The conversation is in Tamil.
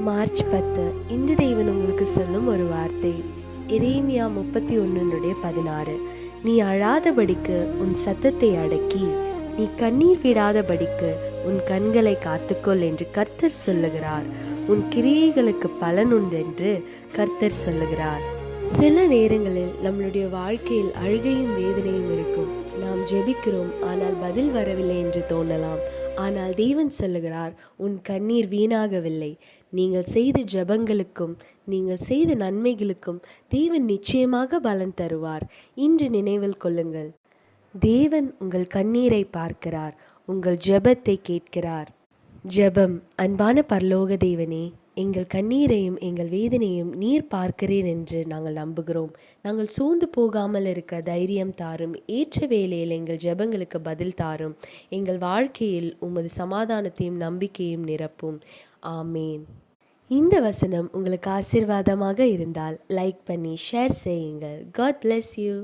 மார்ச் 10 இன்று தேவன் உங்களுக்கு சொல்லும் ஒரு வார்த்தை. எரேமியா 31:16. நீ அழாதபடிக்கு உன் சத்தத்தை அடக்கி, நீ கண்ணீர் விடாதபடிக்கு உன் கண்களை காத்துக்கொள் என்று கர்த்தர் சொல்லுகிறார். உன் கிரியைகளுக்கு பலன் உண்டென்று கர்த்தர் சொல்லுகிறார். சில நேரங்களில் நம்மளுடைய வாழ்க்கையில் அழுகையும் வேதனையும் இருக்கும். நாம் ஜெபிக்கிறோம், ஆனால் பதில் வரவில்லை என்று தோணலாம். ஆனால் தேவன் சொல்லுகிறார், உன் கண்ணீர் வீணாகவில்லை. நீங்கள் செய்த ஜெபங்களுக்கும் நீங்கள் செய்த நன்மைகளுக்கும் தேவன் நிச்சயமாக பலன் தருவார். இன்று நினைவில் கொள்ளுங்கள், தேவன் உங்கள் கண்ணீரை பார்க்கிறார், உங்கள் ஜெபத்தை கேட்கிறார். ஜெபம். அன்பான பரலோக தேவனே, எங்கள் கண்ணீரையும் எங்கள் வேதனையும் நீர் பார்க்கிறீர் என்று நாங்கள் நம்புகிறோம். நாங்கள் சோர்ந்து போகாமல் இருக்க தைரியம் தாரும். ஏற்ற வேளையில் எங்கள் ஜெபங்களுக்கு பதில் தாரும். எங்கள் வாழ்க்கையில் உமது சமாதானத்தையும் நம்பிக்கையும் நிரப்பும். ஆமேன். இந்த வசனம் உங்களுக்கு ஆசீர்வாதமாக இருந்தால் லைக் பண்ணி ஷேர் செய்யுங்கள். God bless you.